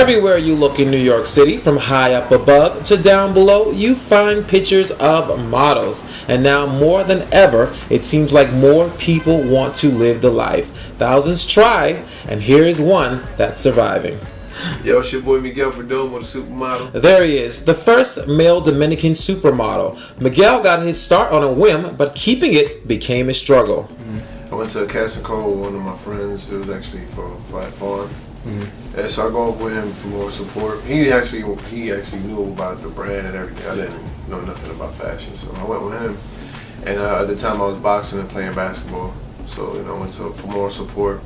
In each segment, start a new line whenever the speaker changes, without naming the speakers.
Everywhere you look in New York City, from high up above to down below, you find pictures of models. And now more than ever, it seems like more people want to live the life. Thousands try, and here is one that's surviving.
Yo, it's your boy Miguel Perdomo, the supermodel.
There he is, the first male Dominican supermodel. Miguel got his start on a whim, but keeping it became a struggle.
I went to a casting call with one of my friends. It was actually for Flat Farm. And so I go up with him for more support. He actually knew about the brand and everything. I didn't know nothing about fashion, so I went with him. And at the time I was boxing and playing basketball, so I went for more support.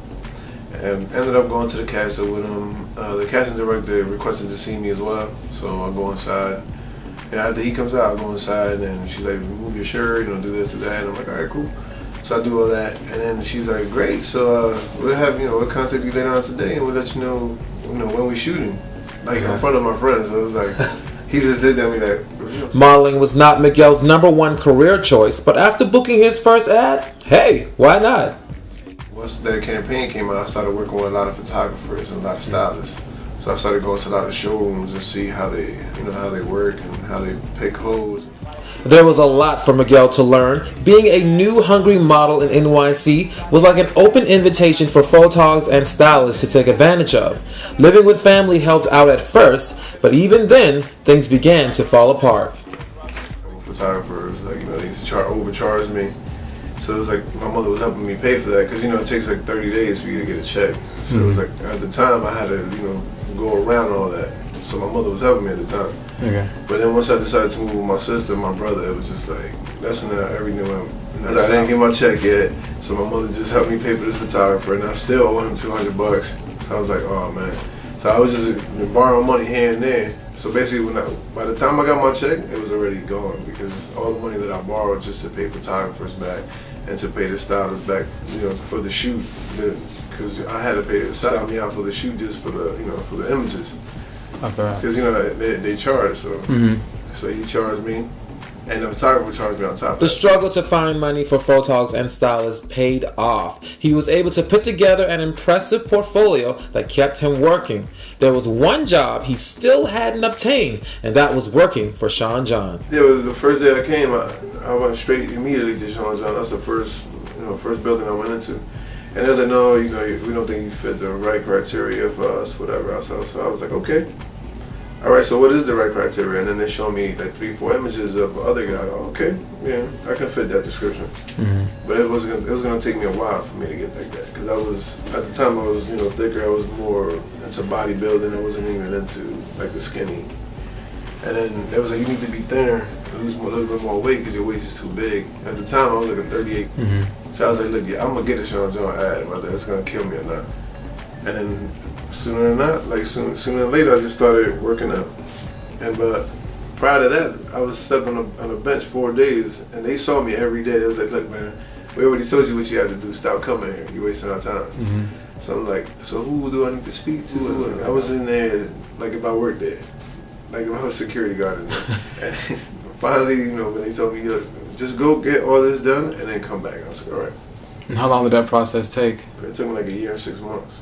And ended up going to the casting with him. The casting director requested to see me as well, so I go inside. And after he comes out, I go inside, and she's like, "Remove your shirt, do this, do that." And I'm like, "All right, cool." So I do all that, and then she's like, "Great. So we'll have we'll contact you later on today, and we'll let you know when we're shooting, like in front of my friends." So it was like he just did that. Me like
modeling was not Miguel's #1 career choice, but after booking his first ad, hey, why not?
Once that campaign came out, I started working with a lot of photographers and a lot of stylists. So I started going to a lot of showrooms and see how they work and how they pick clothes.
There was a lot for Miguel to learn. Being a new hungry model in NYC was like an open invitation for photogs and stylists to take advantage of. Living with family helped out at first, but even then, things began to fall apart.
Photographers, they used to overcharge me. So it was like my mother was helping me pay for that because it takes like 30 days for you to get a check. So it was like at the time I had to go around all that. So my mother was helping me at the time.
Okay.
But then once I decided to move with my sister and my brother, it was just like that's when everything went. I didn't get my check yet, so my mother just helped me pay for this photographer, and I still owe him $200. So I was like, oh man. So I was just borrowing money here and there. So basically, by the time I got my check, it was already gone because all the money that I borrowed just to pay photographers back and to pay the stylists back, for the shoot, because I had to pay to style me out for the shoot just for the, for the images. Because they charge, so he charged me, and the photographer charged me on top of
The
that.
struggle to find money for photogs and stylists paid off. He was able to put together an impressive portfolio that kept him working. There was one job he still hadn't obtained, and that was working for Sean John.
Yeah, the first day I came, I went straight immediately to Sean John. That's the first building I went into. And they was like, "No, we don't think you fit the right criteria for us, whatever." So I was like, "Okay. All right, so what is the right criteria?" And then they showed me like 3-4 images of other guys. Oh, okay, yeah, I can fit that description. But it was gonna take me a while for me to get like that because at the time I was thicker. I was more into bodybuilding. I wasn't even into like the skinny. And then it was like you need to be thinner, lose a little bit more weight because your waist is too big. At the time I was like a 38. So I was like, "Look, yeah, I'm gonna get a Sean John ad, whether it's gonna kill me or not." And then sooner than not, sooner than later, I just started working out. But prior to that, I was stuck on a bench 4 days, and they saw me every day. They was like, "Look, man, we already told you what you had to do. Stop coming here. You're wasting our time." So I'm like, "So who do I need to speak to?" And I was in there like if I worked there, like if I was a security guard in there. And finally, when they told me, "Look, just go get all this done and then come back," I was like, "All right."
And how long did that process take?
It took me like a year and 6 months.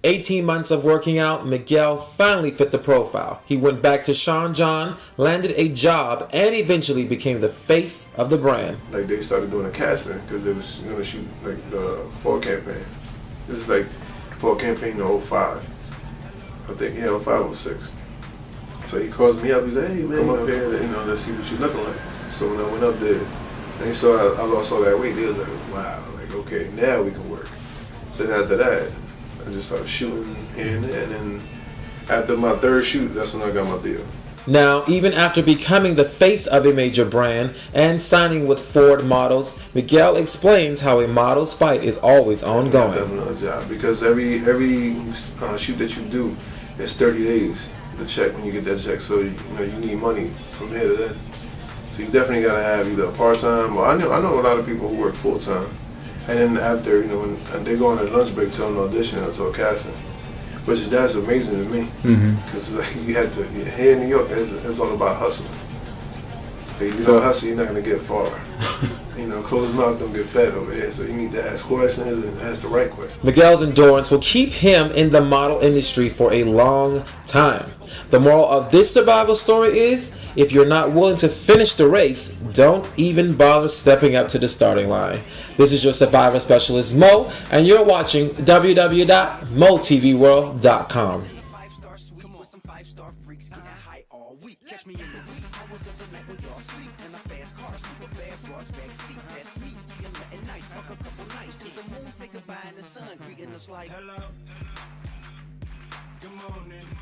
18 months of working out, Miguel finally fit the profile. He went back to Sean John, landed a job, and eventually became the face of the brand.
Like they started doing a casting because they was going to shoot like the fall campaign. This is like fall campaign in 05. I think, 05 or 06. So he calls me up, he's like, "Hey man, come up here, let's see what you're looking like." So when I went up there, and they saw I lost all that weight, they was like, "Wow, like okay, now we can work." So then after that, I just started shooting here and there, and then after my third shoot, that's when I got my deal.
Now, even after becoming the face of a major brand and signing with Ford Models, Miguel explains how a model's fight is always ongoing.
That's another job because every shoot that you do is 30 days to check when you get that check. So you need money from here to then. So you definitely gotta have either a part-time or I know a lot of people who work full-time. And then after, when they go on a lunch break to an audition or to a casting, which that's amazing to me, because you have to. Here in New York, it's all about hustle. If you don't hustle, you're not gonna get far. closed mouth don't get fed over here. So you need to ask questions and ask the right questions.
Miguel's endurance will keep him in the model industry for a long time. The moral of this survival story is, if you're not willing to finish the race, don't even bother stepping up to the starting line. This is your survivor specialist Mo, and you're watching www.motvworld.com.
Catch me in the wee hours of the night when y'all sleep. And a fast car, super bad broads, backseat. That's me, see I'm letting nice, fuck a couple nights. To the moon, say goodbye in the sun, greeting us like hello, good morning.